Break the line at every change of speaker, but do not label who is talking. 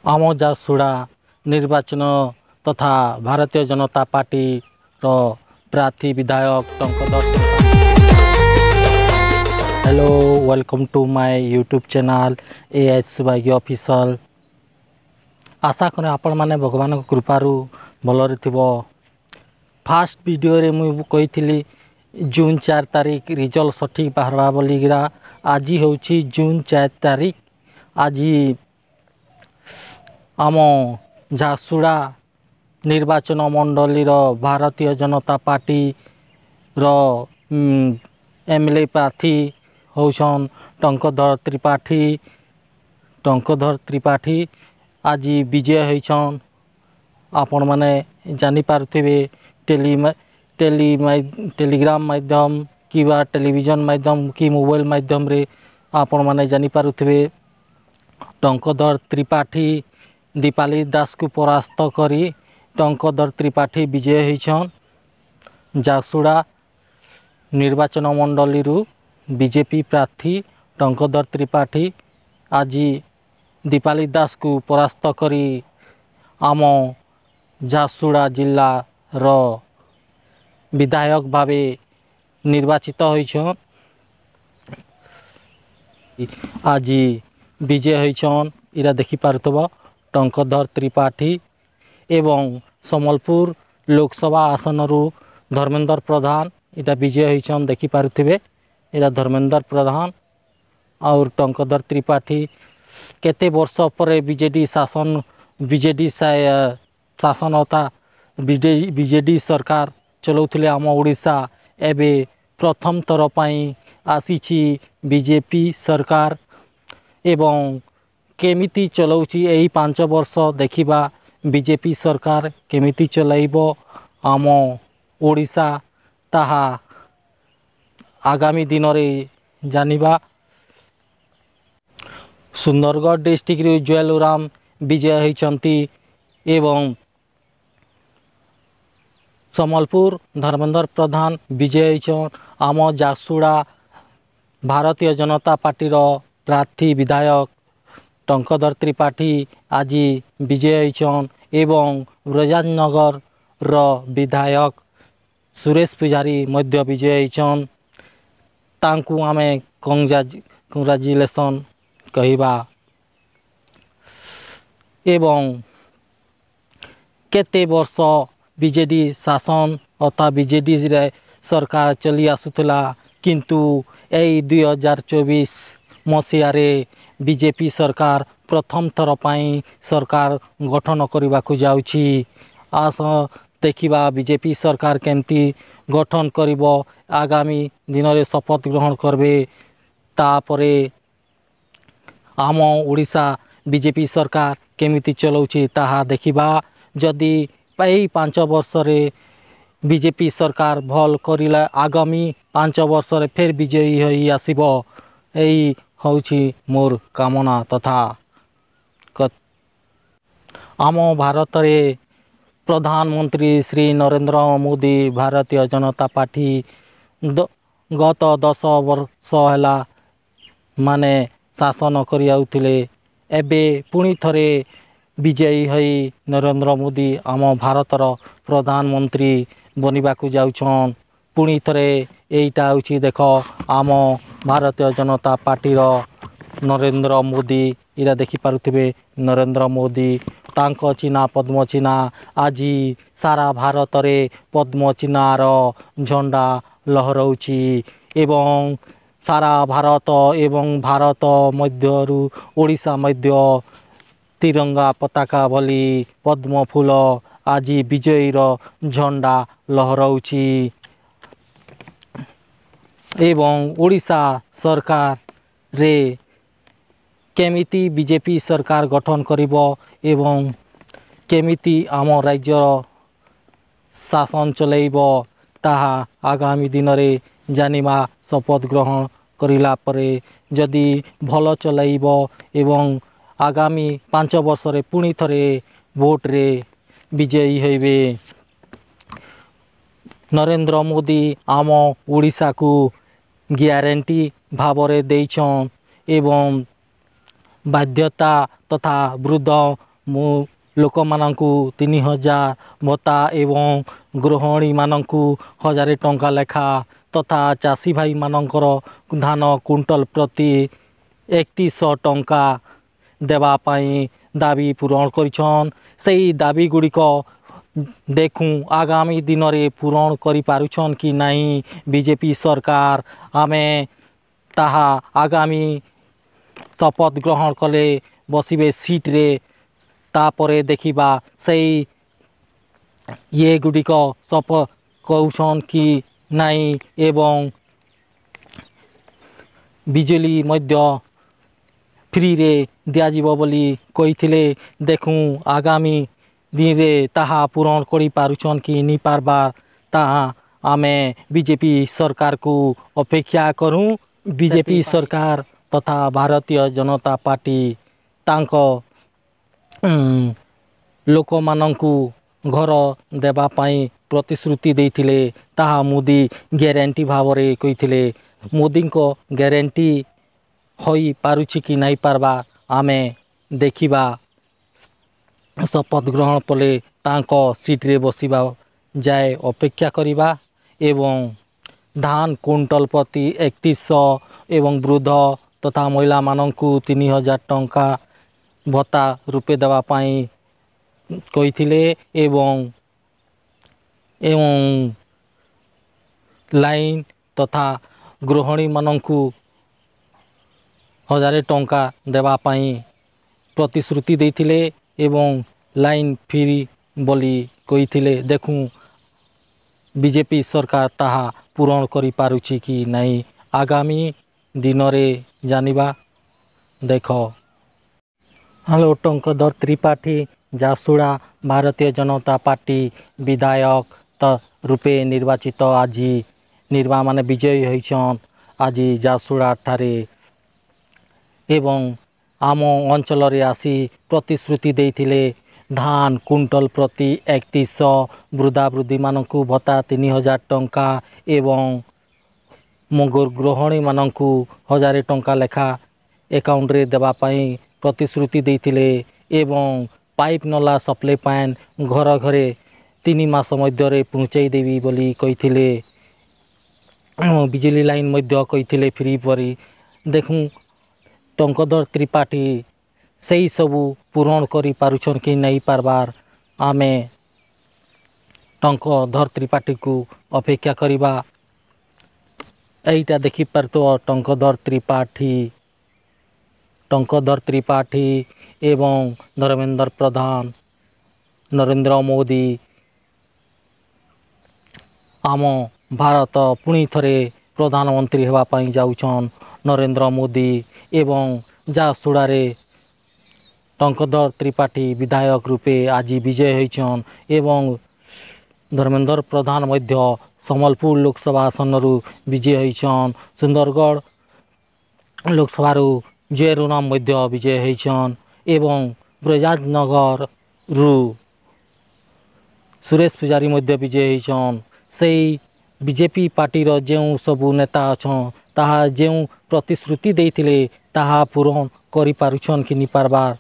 आम झारसुगुड़ा निर्वाचन तथा भारतीय जनता पार्टी रो प्रार्थी विधायक Tankadhar hello welcome to my YouTube channel ah Subhagya official. आशा करे आपण माने भगवान कृपारू भलरे थिबो। फास्ट वीडियो रे मु कहिथिली जून 4 तारिख रिजल्ट सठिक बाहरवा बोलिगिरा। आज होची जून 4 तारिख। आज आम झारसुगुड़ा निर्वाचन मंडली भारतीय जनता पार्टी रो एमएलए प्रार्थी होसन टंकधर त्रिपाठी आज विजय होइछन। आपण माने जानि पारुथिबे टेलीग्राम माध्यम कि टेलीविजन माध्यम कि मोबाइल माध्यम रे आपण माने जानि पारुथिबे टंकधर त्रिपाठी दीपाली दास को परास्त करी टंकधर त्रिपाठी विजय होइछन। झारसुगुड़ा निर्वाचन मंडली बीजेपी प्रार्थी टंकधर त्रिपाठी आज दीपाली दास को परास्त करी आम झारसुगुड़ा जिला रो विधायक भावे निर्वाचित होइछन। आज विजय होइछन इरा देखि पारुथबो टंकधर त्रिपाठी एवं सम्बलपुर लोकसभा आसन रु धर्मेंद्र प्रधान इटा विजय होइछन। देखि पारुथिबे इरा धर्मेंद्र प्रधान और टंकधर त्रिपाठी केते वर्ष पर बीजेडी शासन होता बीजेडी सरकार चलाउथिले आम ओडिशा एबे प्रथम थर पई आसीछि बीजेपी सरकार एवं केमिति चलाउछि एही 5 वर्ष देखिबा बीजेपी सरकार केमिति चलाइबो आम ओडिशा ताहा आगामी दिन रे जानिबा। सुंदरगढ़ डिस्ट्रिक्ट रे उज्जवल उराम विजय होइछंती एवं सम्बलपुर धर्मेंद्र प्रधान विजय होइछन। आम झारसुगुड़ा भारतीय जनता पार्टी रो प्रार्थी विधायक टंकधर त्रिपाठी आज विजय होइछन एवं ब्रजराजनगर रो विधायक सुरेश पुजारी मध्य विजय होइछन। तांकु आमे कंग्रेचुलेशन कहिबा एवं केते वर्ष बीजेडी शासन अथा बीजेडी रे सरकार चली आसुतला किंतु एई 2024 मसीहा रे बीजेपी सरकार प्रथम थर पई सरकार गठन करबा को जाउछि। आस देखिबा बीजेपी सरकार केमती गठन करिबो आगामी दिन रे शपथ ग्रहण करबे तापरे आम ओडिशा बीजेपी सरकार केमिति चलाउछि ताहा देखिबा। जदि 5 वर्ष रे बीजेपी सरकार भल करिला आगामी 5 वर्ष रे फेर विजयी होई आसीबो एई होउछि मोर कामना तथा आम भारत रे प्रधानमंत्री श्री नरेंद्र मोदी भारतीय जनता पार्टी गत 10 वर्ष हैला माने शासन करि आउथिले एबे पुणी थरे विजयी होई नरेंद्र मोदी आम भारतर प्रधानमंत्री बनिबा को जाउछन। पुणी थरे एइटा होउछि देख आम भारतीय जनता पार्टी रो नरेंद्र मोदी इरा देखि पारुथिबे नरेंद्र मोदी तांको चिन्ह पद्म चिन्ह आज सारा भारत रे पद्म चिन्ह रो झंडा लहराउछि एवं सारा भारत एवं भारत मध्यरु ओडिशा मध्य तिरंगा पताका भली पद्म फूल आज विजयी रो झंडा लहराउछि एवं ओडिशा सरकार रे केमिति बीजेपी सरकार गठन करिबो एवं केमिति आम राज्य शासन चलाइबो ताहा आगामी दिन रे जानिमा। शपथ ग्रहण करिला परे जदि भल चलाइबो एवं आगामी 5 वर्ष रे पुणी थरे वोट रे विजयी होइबे। नरेंद्र मोदी आम ओडिशा को ग्यारंटी भावरे देइछन एवं बाध्यता तथा वृद्ध ମୁଁ ଲୋକମାନଙ୍କୁ 3000 ଭତ୍ତା ଏବଂ ଗୃହିଣୀମାନଙ୍କୁ 1000 ଟଙ୍କା ଲେଖା ତଥା ଚାଷୀ ଭାଇମାନଙ୍କର ଧାନ କୁଇଣ୍ଟାଲ ପ୍ରତି 3100 ଟଙ୍କା ଦେବା ପାଇଁ ଦାବି ପୂରଣ କରିଛନ୍। ସେହି ଦାବି ଗୁଡ଼ିକ ଦେଖୁଁ ଆଗାମୀ ଦିନରେ ପୂରଣ କରିପାରୁଛନ୍ କି ନାହିଁ ବିଜେପି ସରକାର। ଆମେ ତାହା ଆଗାମୀ ଶପଥ ଗ୍ରହଣ କଲେ ବସିବେ ସିଟ୍ରେ, ତାପରେ ଦେଖିବା ସେଇ ଗୁଡ଼ିକ ଶପଥ କହୁଛନ୍ କି ନାହିଁ ଏବଂ ବିଜୁଳି ମଧ୍ୟ ଫ୍ରିରେ ଦିଆଯିବ ବୋଲି କହିଥିଲେ। ଦେଖୁଁ ଆଗାମୀ ଦିନରେ ତାହା ପୂରଣ କରିପାରୁଛନ୍ କି ନି ପାରବାର୍ ତାହା ଆମେ ବିଜେପି ସରକାରକୁ ଅପେକ୍ଷା କରୁଁ। ବିଜେପି ସରକାର ତଥା ଭାରତୀୟ ଜନତା ପାର୍ଟି ତାଙ୍କ ଲୋକମାନଙ୍କୁ ଘର ଦେବା ପାଇଁ ପ୍ରତିଶ୍ରୁତି ଦେଇଥିଲେ। ତାହା ମୋଦି ଗ୍ୟାରେଣ୍ଟି ଭାବରେ କହିଥିଲେ। ମୋଦିଙ୍କ ଗ୍ୟାରେଣ୍ଟି ହୋଇପାରୁଛି କି ନାଇଁ ପାରବା ଆମେ ଦେଖିବା। ଶପଥ ଗ୍ରହଣ କଲେ ତାଙ୍କ ସିଟ୍ରେ ବସିବା ଯାଏ ଅପେକ୍ଷା କରିବା ଏବଂ ଧାନ କୁଇଣ୍ଟାଲ ପ୍ରତି 3100 ଏବଂ ବୃଦ୍ଧ ତଥା ମହିଳାମାନଙ୍କୁ 3000 ଟଙ୍କା ଭତ୍ତା ରୂପେ ଦେବା ପାଇଁ କହିଥିଲେ ଏବଂ ଲାଇନ୍ ତଥା ଗୃହିଣୀମାନଙ୍କୁ 1000 ଟଙ୍କା ଦେବା ପାଇଁ ପ୍ରତିଶ୍ରୁତି ଦେଇଥିଲେ ଏବଂ ଲାଇନ୍ ଫ୍ରି ବୋଲି କହିଥିଲେ। ଦେଖୁଁ ବିଜେପି ସରକାର ତାହା ପୂରଣ କରିପାରୁଛି କି ନାହିଁ ଆଗାମୀ ଦିନରେ ଜାଣିବା। ଦେଖ। ହ୍ୟାଲୋ, ଟଙ୍କଧର ତ୍ରିପାଠୀ ଝାରସୁଗୁଡ଼ା ଭାରତୀୟ ଜନତା ପାର୍ଟି ବିଧାୟକ ରୂପେ ନିର୍ବାଚିତ ଆଜି ବିଜୟୀ ହୋଇଛନ୍ ଆଜି ଝାରସୁଗୁଡ଼ା ଠାରେ ଏବଂ ଆମ ଅଞ୍ଚଳରେ ଆସି ପ୍ରତିଶ୍ରୁତି ଦେଇଥିଲେ। ଧାନ କୁଇଣ୍ଟାଲ ପ୍ରତି 3100, ବୃଦ୍ଧାବୃଦ୍ଧିମାନଙ୍କୁ ଭତ୍ତା 3000 ଟଙ୍କା ଏବଂ ଗୃହିଣୀମାନଙ୍କୁ 1000 ଟଙ୍କା ଲେଖା ଆକାଉଣ୍ଟରେ ଦେବା ପାଇଁ ପ୍ରତିଶ୍ରୁତି ଦେଇଥିଲେ ଏବଂ ପାଇପ୍ ନଲା ସପ୍ଲାଇ ପାନ୍ ଘର ଘରେ 3 ମାସ ମଧ୍ୟରେ ପହଞ୍ଚାଇ ଦେବି ବୋଲି କହିଥିଲେ। ବିଜୁଳି ଲାଇନ୍ ମଧ୍ୟ କହିଥିଲେ ଫ୍ରି ପରି। ଦେଖୁଁ ଟଙ୍କଧର ତ୍ରିପାଠୀ ସେହି ସବୁ ପୂରଣ କରିପାରୁଛନ୍ କି ନେଇ ପାରବାର୍ ଆମେ ଟଙ୍କଧର ତ୍ରିପାଠୀକୁ ଅପେକ୍ଷା କରିବା। ଏଇଟା ଦେଖିପାରୁଥିବ ଟଙ୍କଧର ତ୍ରିପାଠୀ ଏବଂ ଧର୍ମେନ୍ଦ୍ର ପ୍ରଧାନ, ନରେନ୍ଦ୍ର ମୋଦି ଆମ ଭାରତ ପୁଣି ଥରେ ପ୍ରଧାନମନ୍ତ୍ରୀ ହେବା ପାଇଁ ଯାଉଛନ୍ ନରେନ୍ଦ୍ର ମୋଦି ଏବଂ ଝାରସୁଗୁଡ଼ାରେ ଟଙ୍କଧର ତ୍ରିପାଠୀ ବିଧାୟକ ରୂପେ ଆଜି ବିଜୟ ହୋଇଛନ୍ ଏବଂ ଧର୍ମେନ୍ଦ୍ର ପ୍ରଧାନ ମଧ୍ୟ ସମ୍ବଲପୁର ଲୋକସଭା ଆସନରୁ ବିଜୟ ହୋଇଛନ୍। ସୁନ୍ଦରଗଡ଼ ଲୋକସଭାରୁ ଜୟରୁରାମ ମଧ୍ୟ ବିଜୟ ହୋଇଛନ୍ ଏବଂ ବ୍ରଜରାଜନଗରରୁ ସୁରେଶ ପୂଜାରୀ ମଧ୍ୟ ବିଜୟ ହୋଇଛନ୍। ସେଇ ବିଜେପି ପାର୍ଟିର ଯେଉଁ ସବୁ ନେତା ଅଛନ୍ ତାହା ଯେଉଁ ପ୍ରତିଶ୍ରୁତି ଦେଇଥିଲେ ତାହା ପୂରଣ କରିପାରୁଛନ୍ କି ନି ପାରବାର୍